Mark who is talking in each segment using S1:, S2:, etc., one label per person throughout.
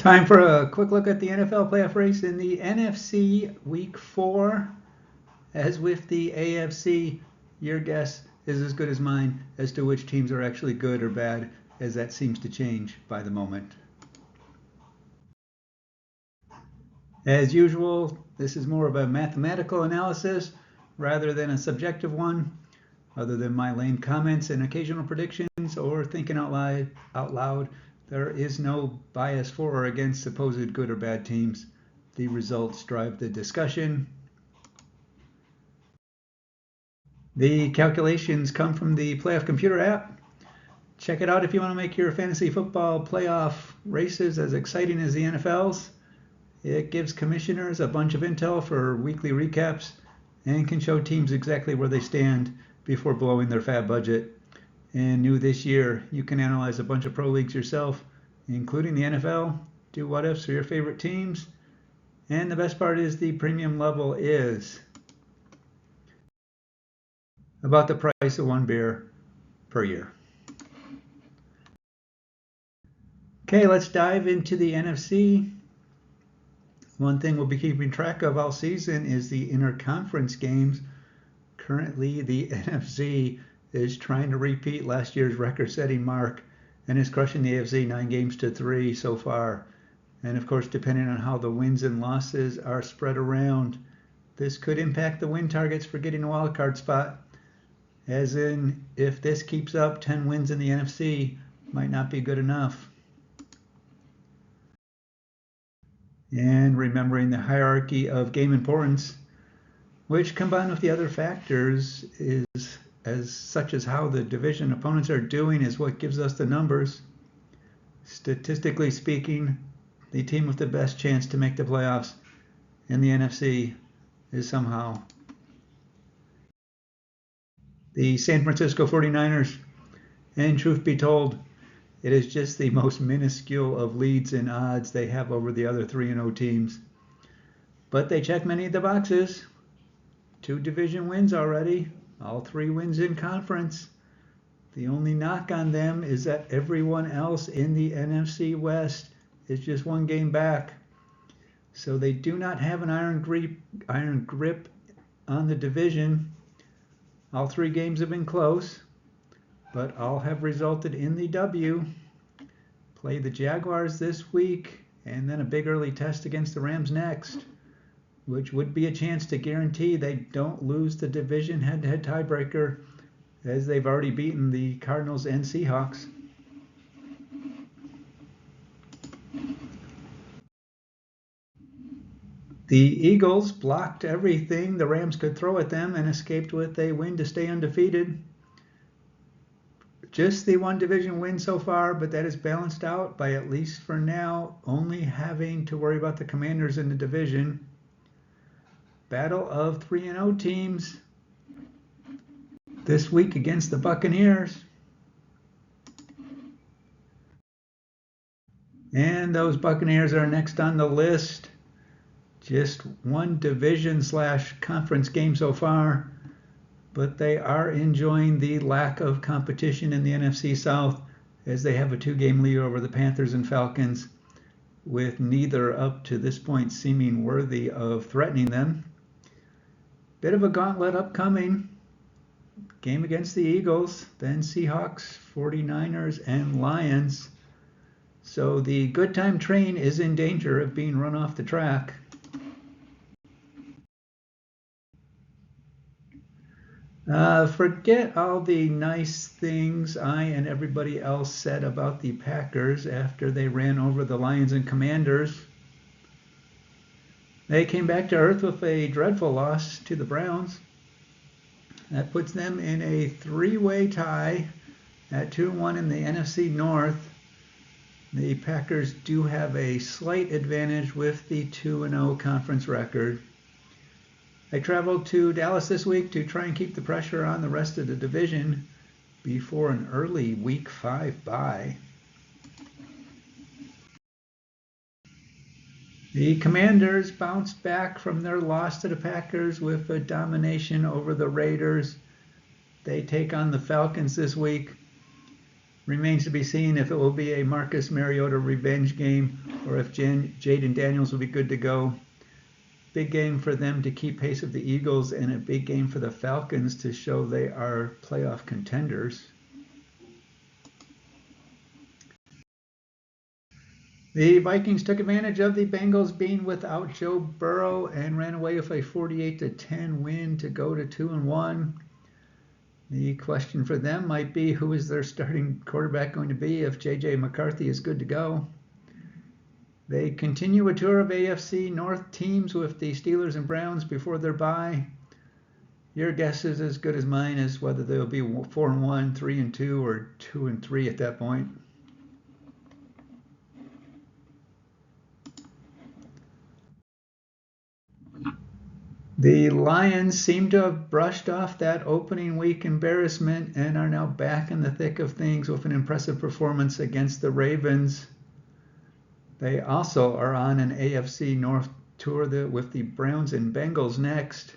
S1: Time for a quick look at the NFL playoff race in the NFC Week 4. As with the AFC, your guess is as good as mine as to which teams are actually good or bad, as that seems to change by the moment. As usual, this is more of a mathematical analysis rather than a subjective one. Other than my lame comments and occasional predictions or thinking out loud, there is no bias for or against supposed good or bad teams. The results drive the discussion. The calculations come from the Playoff Computer app. Check it out if you want to make your fantasy football playoff races as exciting as the NFL's. It gives commissioners a bunch of intel for weekly recaps and can show teams exactly where they stand before blowing their fab budget. And new this year, you can analyze a bunch of pro leagues yourself, including the NFL, do what ifs for your favorite teams, and the best part is the premium level is about the price of one beer per year. Okay, let's dive into the NFC. One thing we'll be keeping track of all season is the interconference games. Currently, the NFC is trying to repeat last year's record-setting mark and is crushing the AFC 9-3 so far. And of course, depending on how the wins and losses are spread around, this could impact the win targets for getting a wild card spot. As in, if this keeps up, 10 wins in the NFC might not be good enough. And remembering the hierarchy of game importance, which combined with the other factors is such as how the division opponents are doing is what gives us the numbers. Statistically speaking, the team with the best chance to make the playoffs in the NFC is somehow the San Francisco 49ers. And truth be told, it is just the most minuscule of leads and odds they have over the other 3-0 teams. But they check many of the boxes. 2 division wins already, all 3 wins in conference. The only knock on them is that everyone else in the NFC West is just 1 game back. So they do not have an iron grip on the division. All 3 games have been close, but all have resulted in the W. Play the Jaguars this week, and then a big early test against the Rams next, which would be a chance to guarantee they don't lose the division head-to-head tiebreaker, as they've already beaten the Cardinals and Seahawks. The Eagles blocked everything the Rams could throw at them and escaped with a win to stay undefeated. Just the 1 division win so far, but that is balanced out by, at least for now, only having to worry about the Commanders in the division. Battle of 3-0 teams this week against the Buccaneers. And those Buccaneers are next on the list. Just 1 division/conference game so far, but they are enjoying the lack of competition in the NFC South as they have a 2-game lead over the Panthers and Falcons, with neither up to this point seeming worthy of threatening them. Bit of a gauntlet upcoming. Game against the Eagles, then Seahawks, 49ers, and Lions. So the good time train is in danger of being run off the track. Forget all the nice things I and everybody else said about the Packers after they ran over the Lions and Commanders. They came back to earth with a dreadful loss to the Browns. That puts them in a 3-way tie at 2-1 in the NFC North. The Packers do have a slight advantage with the 2-0 conference record. I traveled to Dallas this week to try and keep the pressure on the rest of the division before an early Week 5 bye. The Commanders bounced back from their loss to the Packers with a domination over the Raiders. They take on the Falcons this week. Remains to be seen if it will be a Marcus Mariota revenge game or if Jaden Daniels will be good to go. Big game for them to keep pace with the Eagles and a big game for the Falcons to show they are playoff contenders. The Vikings took advantage of the Bengals being without Joe Burrow and ran away with a 48-10 win to go to 2-1. The question for them might be, who is their starting quarterback going to be if J.J. McCarthy is good to go? They continue a tour of AFC North teams with the Steelers and Browns before their bye. Your guess is as good as mine as whether they'll be 4-1, 3-2, or 2-3 at that point. The Lions seem to have brushed off that opening week embarrassment and are now back in the thick of things with an impressive performance against the Ravens. They also are on an AFC North tour with the Browns and Bengals next.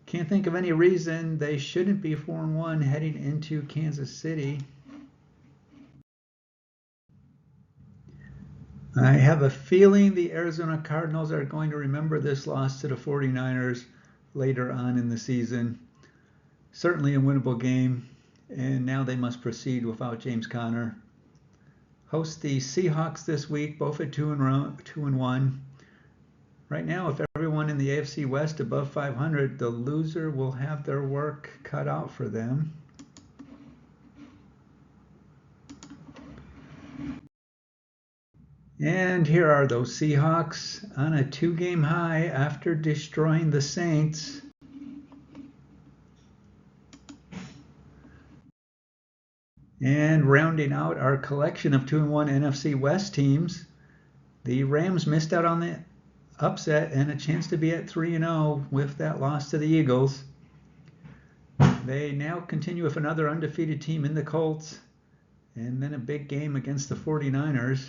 S1: Can't think of any reason they shouldn't be 4-1 heading into Kansas City. I have a feeling the Arizona Cardinals are going to remember this loss to the 49ers later on in the season. Certainly a winnable game, and now they must proceed without James Conner. Host the Seahawks this week, both at 2-1. Right now, if everyone in the AFC West above 500, the loser will have their work cut out for them. And here are those Seahawks on a 2-game high after destroying the Saints. And rounding out our collection of 2-1 NFC West teams, the Rams missed out on the upset and a chance to be at 3-0 with that loss to the Eagles. They now continue with another undefeated team in the Colts, and then a big game against the 49ers.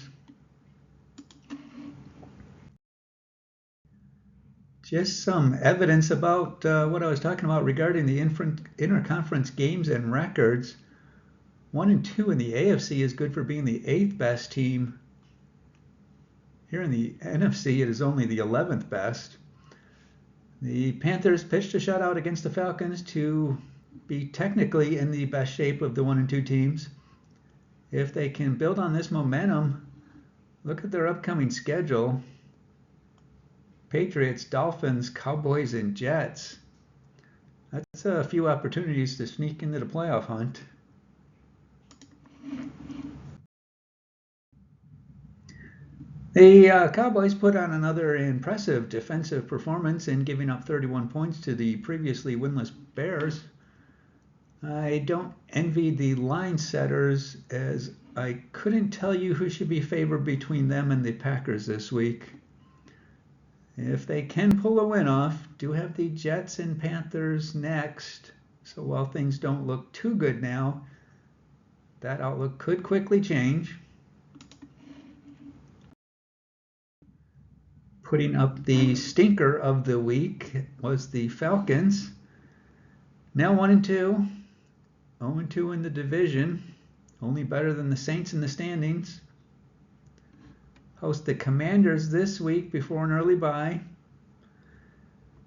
S1: Just some evidence about what I was talking about regarding the interconference games and records. 1-2 in the AFC is good for being the 8th best team. Here in the NFC, it is only the 11th best. The Panthers pitched a shutout against the Falcons to be technically in the best shape of the 1-2 teams. If they can build on this momentum, look at their upcoming schedule. Patriots, Dolphins, Cowboys, and Jets. That's a few opportunities to sneak into the playoff hunt. The Cowboys put on another impressive defensive performance in giving up 31 points to the previously winless Bears. I don't envy the line setters, as I couldn't tell you who should be favored between them and the Packers this week. If they can pull a win off, do have the Jets and Panthers next. So while things don't look too good now, that outlook could quickly change. Putting up the stinker of the week was the Falcons. Now 1-2, 0-2 in the division, only better than the Saints in the standings. Host the Commanders this week before an early bye.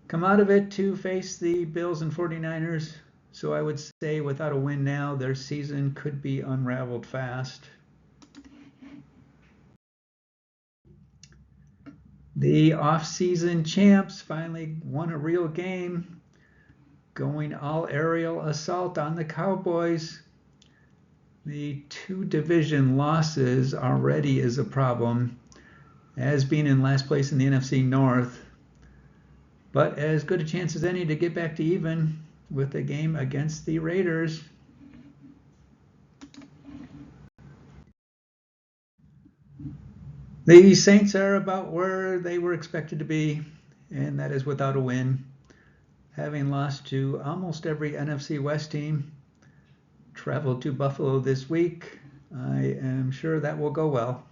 S1: Come out of it to face the Bills and 49ers. So I would say without a win now, their season could be unraveled fast. The off-season champs finally won a real game, going all aerial assault on the Cowboys. The 2 division losses already is a problem, as being in last place in the NFC North, but as good a chance as any to get back to even with a game against the Raiders. The Saints are about where they were expected to be, and that is without a win. Having lost to almost every NFC West team, traveled to Buffalo this week. I am sure that will go well.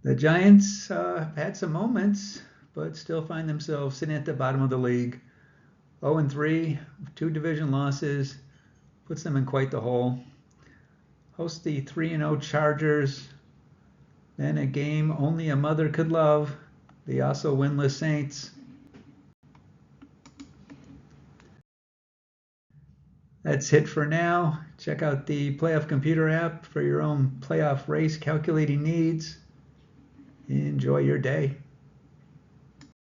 S1: The Giants had some moments, but still find themselves sitting at the bottom of the league. 0-3, 2 division losses, puts them in quite the hole. Host the 3-0 Chargers, then a game only a mother could love, the also winless Saints. That's it for now. Check out the Playoff Computer app for your own playoff race calculating needs. Enjoy your day.